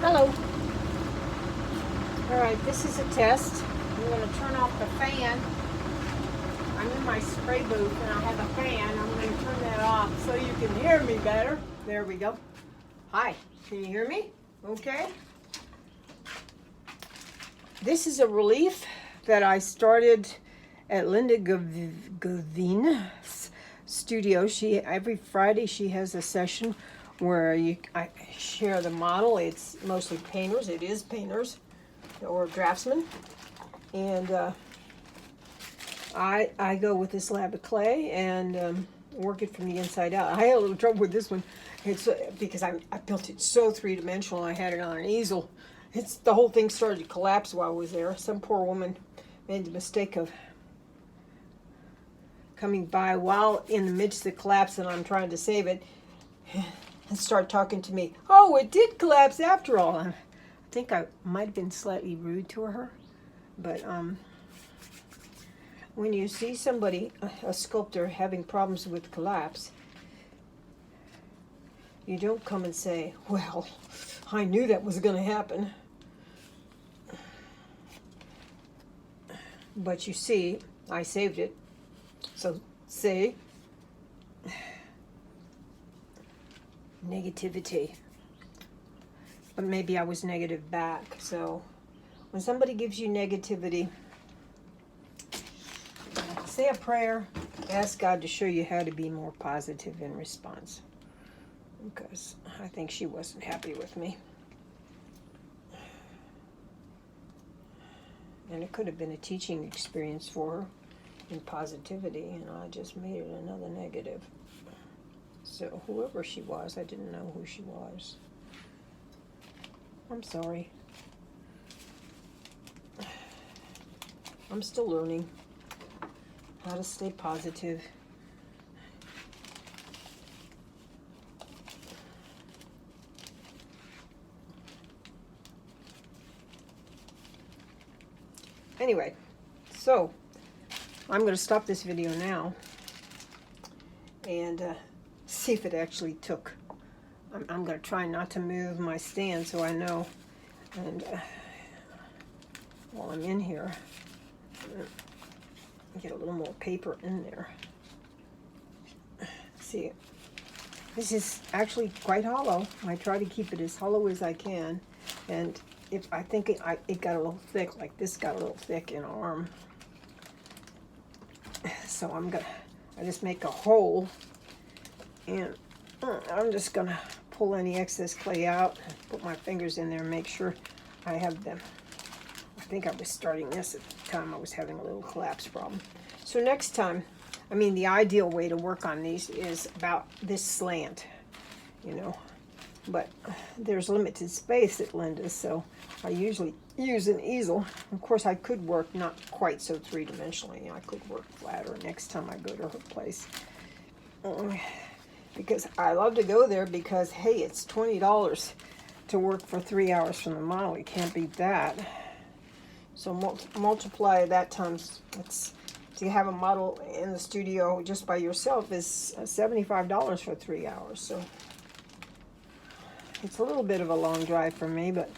Hello. Alright, this is a test. I'm going to turn off the fan. I'm in my spray booth and I have a fan. I'm going to turn that off so you can hear me better. There we go. Hi, can you hear me? Okay. This is a Relif that I started at Linda Gavin's studio. Every Friday she has a session where I share the model. It's mostly painters. It is painters or draftsmen. And I go with this lab of clay and work it from the inside out. I had a little trouble with this one. It's because I built it so three-dimensional. I had it on an easel. The whole thing started to collapse while I was there. Some poor woman made the mistake of coming by while in the midst of the collapse, and I'm trying to save it, and start talking to me. Oh, it did collapse after all. I think I might have been slightly rude to her, but when you see somebody, a sculptor, having problems with collapse, you don't come and say, well, I knew that was going to happen. But you see, I saved it. So, see? Negativity. But maybe I was negative back. So, when somebody gives you negativity, say a prayer, ask God to show you how to be more positive in response. Because I think she wasn't happy with me. And it could have been a teaching experience for her in positivity, and I just made it another negative. So whoever she was, I didn't know who she was. I'm sorry. I'm still learning how to stay positive. Anyway, so I'm going to stop this video now and see if it actually took. I'm going to try not to move my stand so I know. And while I'm in here, get a little more paper in there. See, this is actually quite hollow. I try to keep it as hollow as I can, and if I think it got a little thick, like this got a little thick in arm. So I just make a hole, and I'm just gonna pull any excess clay out, put my fingers in there, and make sure I have them. I think I was starting this at the time I was having a little collapse problem. So next time, I mean, the ideal way to work on these is about this slant, you know. But there's limited space at Linda's, so I usually use an easel. Of course, I could work not quite so three-dimensionally. I could work flatter next time I go to her place. Because I love to go there because, hey, it's $20 to work for 3 hours from the model. You can't beat that. So multiply that times, to have a model in the studio just by yourself is $75 for 3 hours. So it's a little bit of a long drive for me, but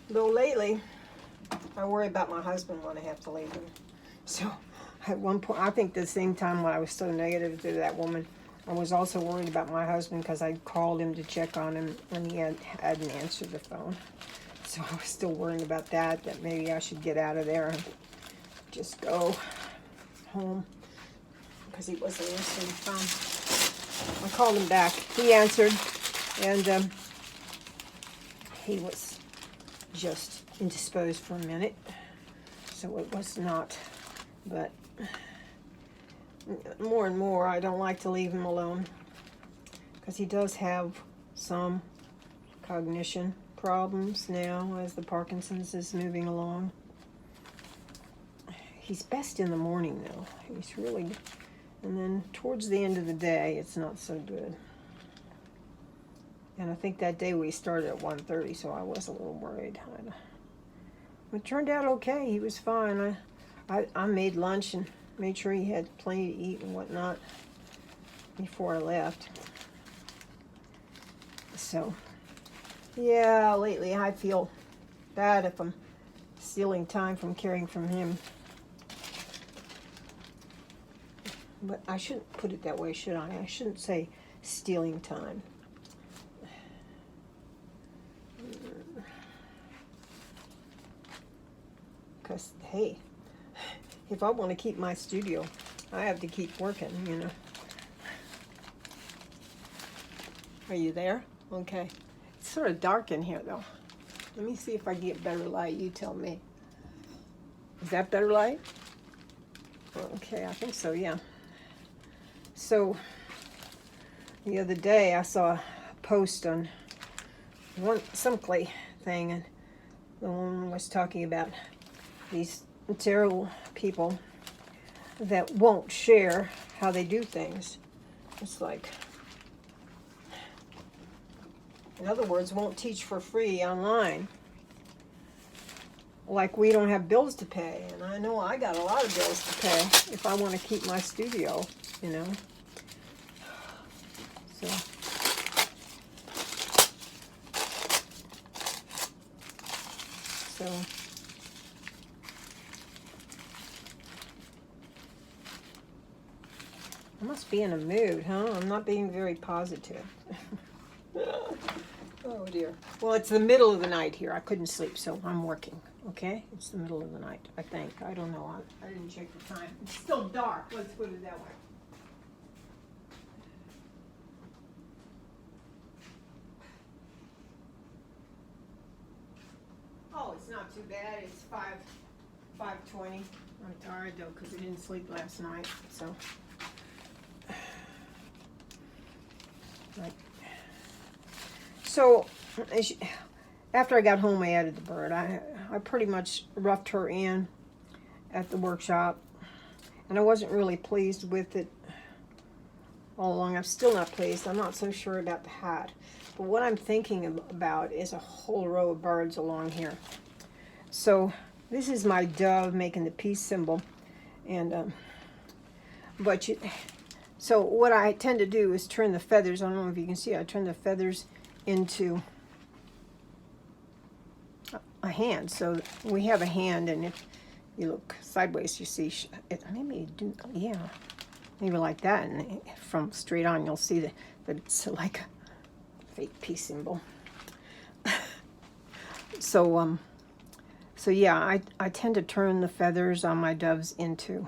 though lately I worry about my husband when I have to leave him. So at one point, I think the same time when I was so negative to that woman, I was also worried about my husband because I called him to check on him and he hadn't answered the phone. So I was still worrying about that maybe I should get out of there and just go home because he wasn't answering the phone. I called him back. He answered. And he was just indisposed for a minute, so it was not, but more and more I don't like to leave him alone because he does have some cognition problems now as the Parkinson's is moving along. He's best in the morning though. He's really, and then towards the end of the day it's not so good. And I think that day we started at 1:30, so I was a little worried. It turned out okay. He was fine. I made lunch and made sure he had plenty to eat and whatnot before I left. So Yeah, lately I feel bad if I'm stealing time from caring from him. But I shouldn't put it that way, should I? I shouldn't say stealing time. Because, hey, if I want to keep my studio, I have to keep working, you know. Are you there? Okay. It's sort of dark in here, though. Let me see if I get better light. You tell me. Is that better light? Okay, I think so, yeah. So, the other day I saw a post on some clay thing, and the woman was talking about these terrible people that won't share how they do things. It's like, in other words, won't teach for free online. Like we don't have bills to pay, and I know I got a lot of bills to pay if I want to keep my studio, you know. So I must be in a mood, huh? I'm not being very positive. Oh dear. Well, it's the middle of the night here. I couldn't sleep, so I'm working. Okay? It's the middle of the night, I think. I don't know. I didn't check the time. It's still dark. Let's put it that way. Oh, it's not too bad. It's 5:20. I'm tired though because I didn't sleep last night. So, after I got home, I added the bird. I pretty much roughed her in at the workshop, and I wasn't really pleased with it all along. I'm still not pleased. I'm not so sure about the hat. But what I'm thinking about is a whole row of birds along here. So this is my dove making the peace symbol, and so what I tend to do is turn the feathers. I don't know if you can see. I turn the feathers into a hand. So we have a hand, and if you look sideways, you see it. Maybe do, yeah, maybe like that, and from straight on, you'll see that it's like a fake peace symbol. So yeah, I tend to turn the feathers on my doves into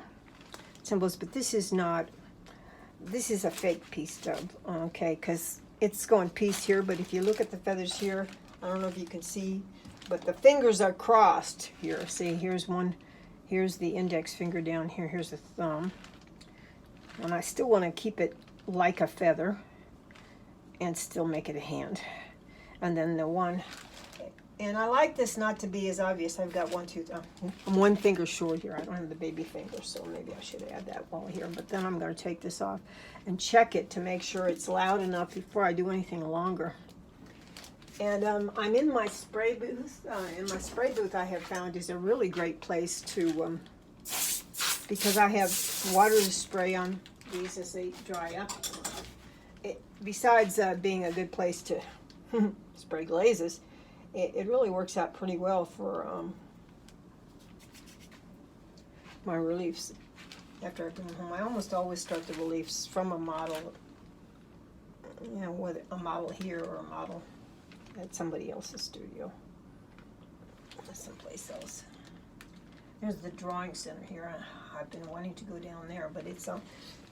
symbols, but this is a fake peace dove, okay, because it's going peace here, but if you look at the feathers here, I don't know if you can see, but the fingers are crossed here. See, here's one, here's the index finger down here, here's the thumb, and I still want to keep it like a feather and still make it a hand. And then the one, and I like this not to be as obvious. I've got I'm one finger short here. I don't have the baby finger, so maybe I should add that while here. But then I'm going to take this off and check it to make sure it's loud enough before I do anything longer. And I'm in my spray booth. In my spray booth, I have found is a really great place to, because I have water to spray on these as they dry up. Besides being a good place to spray glazes, it really works out pretty well for my reliefs after I bring them home. I almost always start the reliefs from a model, you know, whether a model here or a model at somebody else's studio, someplace else. There's the drawing center here. I've been wanting to go down there, but it's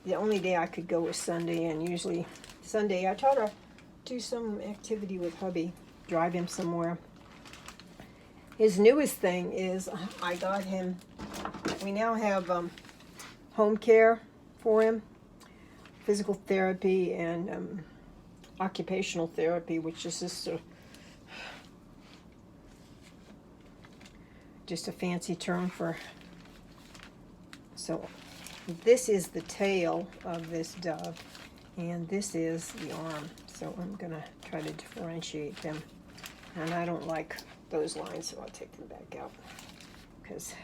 the only day I could go was Sunday, and usually Sunday I try to do some activity with hubby, drive him somewhere. His newest thing is I got him, we now have home care for him, physical therapy and occupational therapy, which is just a fancy term for, so this is the tail of this dove, and this is the arm. So I'm going to try to differentiate them. And I don't like those lines, so I'll take them back out, because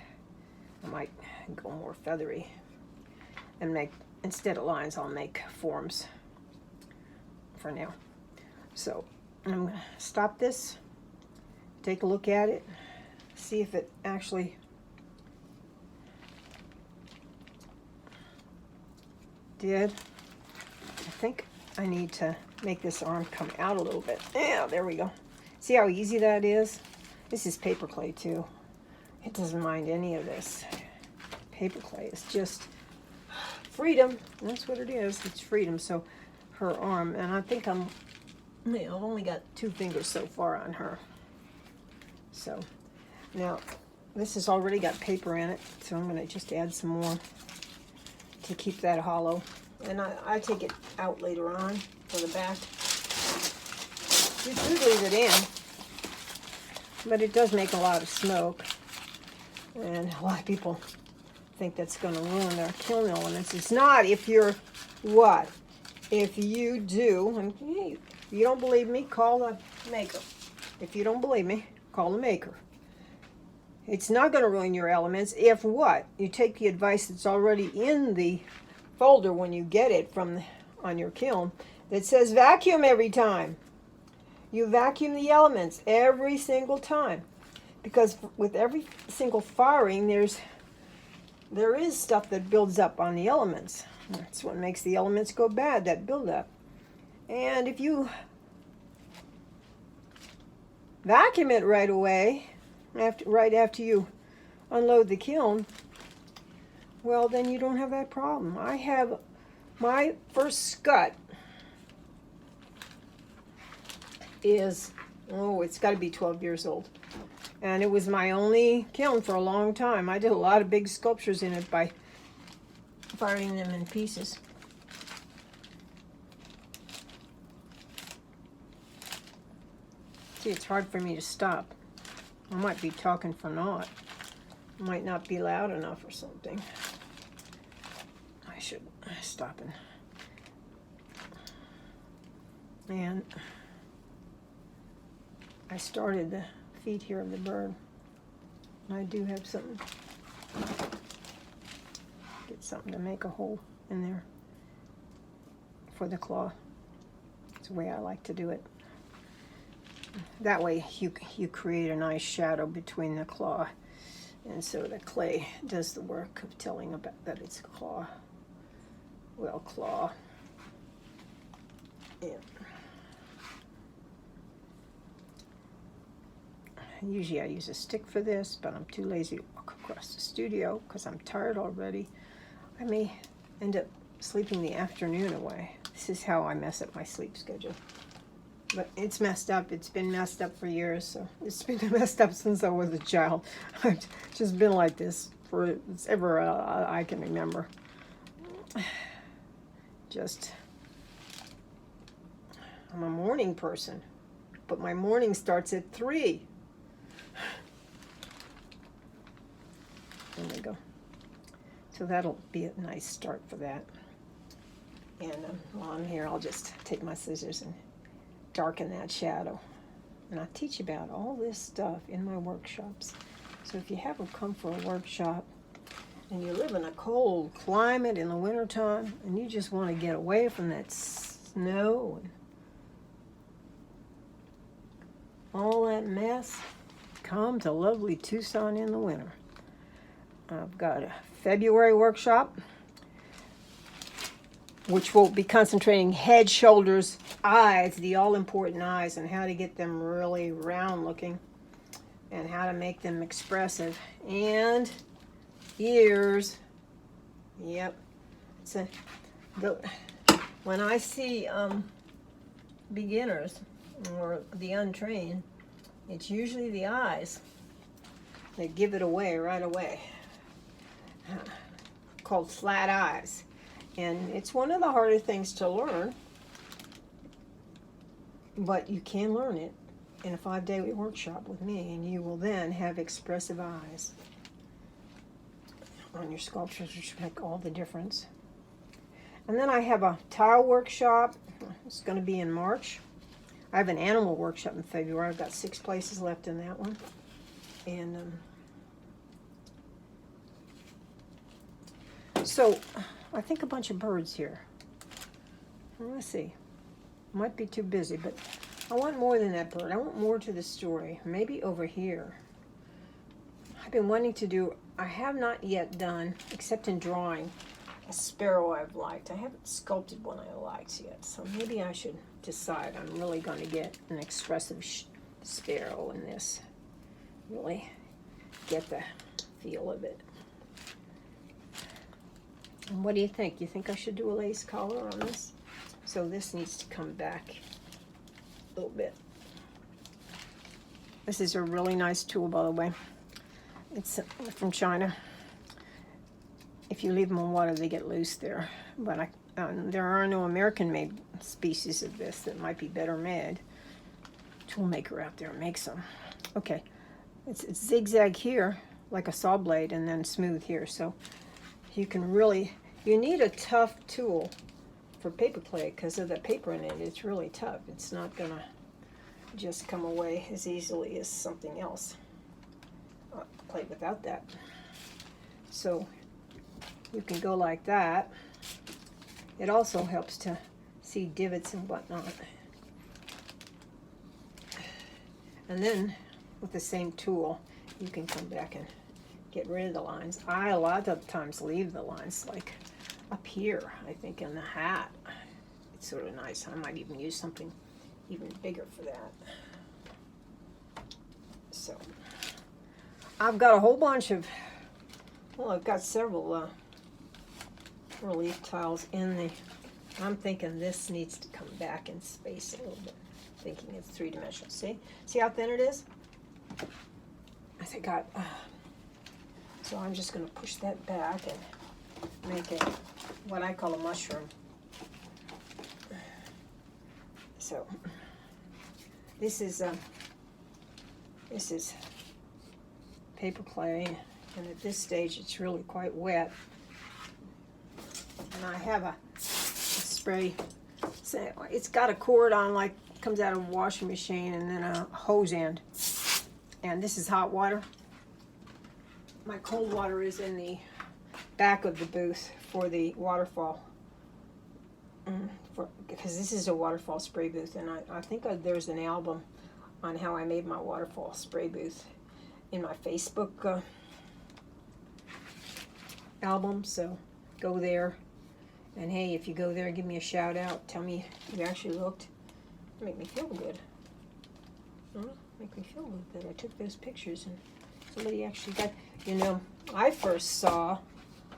I might go more feathery and make, instead of lines, I'll make forms for now. So I'm going to stop this, take a look at it, see if it actually did. I think I need to make this arm come out a little bit. Yeah, there we go. See how easy that is? This is paper clay too. It doesn't mind any of this. Paper clay is just freedom. That's what it is. It's freedom. So her arm, and I think I've only got 2 fingers so far on her. So now this has already got paper in it, so I'm going to just add some more to keep that hollow. And I take it out later on for the back. You could leave it in, but it does make a lot of smoke. And a lot of people think that's going to ruin their kiln elements. It's not if you're what? If you do, and hey, if you don't believe me, call the maker. If you don't believe me, call the maker. It's not going to ruin your elements if what? You take the advice that's already in the folder when you get it from on your kiln that says vacuum every time. You vacuum the elements every single time, because with every single firing there is stuff that builds up on the elements. That's what makes the elements go bad, that buildup. And if you vacuum it right away, right after you unload the kiln, well, then you don't have that problem. I have my first scut is, it's got to be 12 years old. And it was my only kiln for a long time. I did a lot of big sculptures in it by firing them in pieces. See, it's hard for me to stop. I might be talking for naught. I might not be loud enough or something. I should stop and I started the feet here of the bird. I do have something. Get something to make a hole in there for the claw. It's the way I like to do it. That way you create a nice shadow between the claw, and so the clay does the work of telling about that it's a claw. Well, claw. Yeah. Usually I use a stick for this, but I'm too lazy to walk across the studio because I'm tired already. I may end up sleeping the afternoon away. This is how I mess up my sleep schedule. But it's messed up. It's been messed up for years. So it's been messed up since I was a child. I've just been like this for ever I can remember. I'm a morning person, but my morning starts at 3. There we go. So that'll be a nice start for that. And while I'm here, I'll just take my scissors and darken that shadow. And I teach about all this stuff in my workshops. So if you haven't come for a workshop and you live in a cold climate in the wintertime and you just want to get away from that snow and all that mess, come to lovely Tucson in the winter. I've got a February workshop, which will be concentrating head, shoulders, eyes, the all-important eyes, and how to get them really round looking and how to make them expressive. And ears. Yep. When I see beginners or the untrained, it's usually the eyes that give it away right away. Called flat eyes. And it's one of the harder things to learn, but you can learn it in a 5-day workshop with me, and you will then have expressive eyes on your sculptures, which make all the difference. And then I have a tile workshop. It's going to be in March. I have an animal workshop in February. I've got 6 places left in that one. And so I think a bunch of birds here. Let's see. Might be too busy, but I want more than that bird. I want more to the story. Maybe over here. I've been wanting to do, I have not yet done, except in drawing, a sparrow I've liked. I haven't sculpted one I liked yet, so maybe I should decide I'm really going to get an expressive sparrow in this. Really get the feel of it. And what do you think? You think I should do a lace collar on this? So this needs to come back a little bit. This is a really nice tool, by the way. It's from China. If you leave them in water, they get loose there. But there are no American-made species of this that might be better made. Tool maker out there makes them. Okay, it's zigzag here, like a saw blade, and then smooth here. So you can really, you need a tough tool for paperclay because of the paper in it. It's really tough. It's not gonna just come away as easily as something else. Play without that. So you can go like that. It also helps to see divots and whatnot. And then with the same tool, you can come back and get rid of the lines. I a lot of times leave the lines like up here, I think in the hat. It's sort of nice. I might even use something even bigger for that. So I've got a whole bunch of, well, I've got several relief tiles in the, I'm thinking this needs to come back in space a little bit. Thinking it's three-dimensional. See how thin it is? I think so I'm just going to push that back and make it what I call a mushroom. So this is paper clay, and at this stage it's really quite wet. And I have a spray. It's got a cord on, like comes out of a washing machine, and then a hose end. And this is hot water. My cold water is in the back of the booth for the waterfall. Because this is a waterfall spray booth, and I think there's an album on how I made my waterfall spray booth in my Facebook album, so go there. And hey, if you go there, give me a shout out. Tell me you actually looked. Make me feel good. Make me feel good that I took those pictures and somebody actually got, you know, I first saw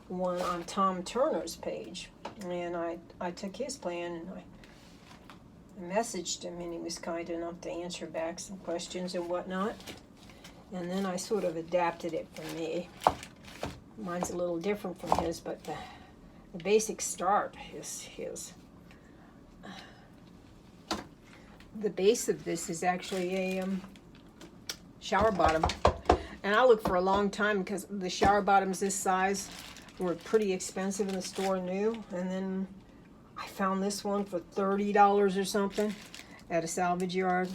one on Tom Turner's page, and I took his plan and I messaged him, and he was kind enough to answer back some questions and whatnot. And then I sort of adapted it for me. Mine's a little different from his, but the basic start is his. The base of this is actually a shower bottom. And I looked for a long time because the shower bottoms this size were pretty expensive in the store new. And then I found this one for $30 or something at a salvage yard.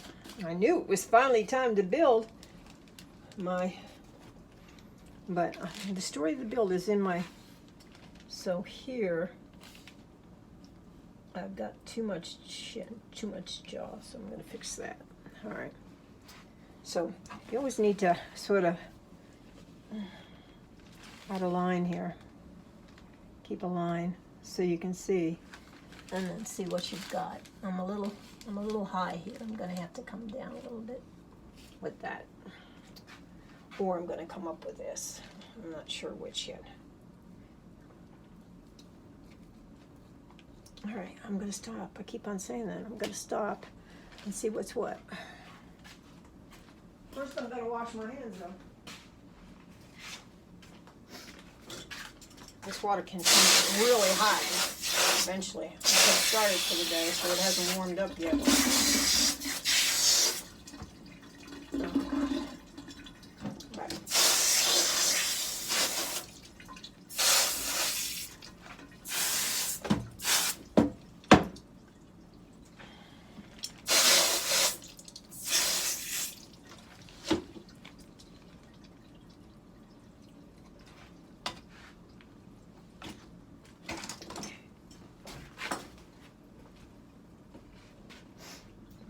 I knew it was finally time to build but the story of the build is in my, so here I've got too much chin, too much jaw, so I'm going to fix that. All right. So you always need to sort of add a line here. Keep a line so you can see, and then see what you've got. I'm a little high here. I'm going to have to come down a little bit with that, or I'm going to come up with this. I'm not sure which yet. All right, I'm going to stop. I keep on saying that. I'm going to stop and see what's what. First, I'm going to wash my hands, though. This water can come really hot eventually. I just started for the day, so it hasn't warmed up yet.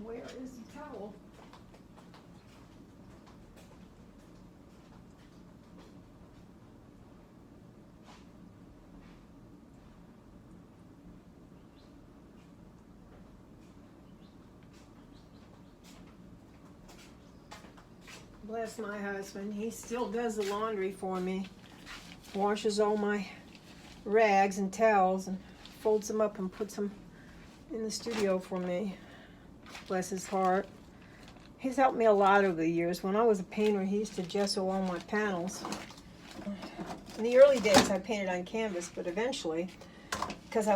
Where Bless my husband. He still does the laundry for me. Washes all my rags and towels and folds them up and puts them in the studio for me. Bless his heart. He's helped me a lot over the years. When I was a painter, he used to gesso all my panels. In the early days, I painted on canvas, but eventually, because I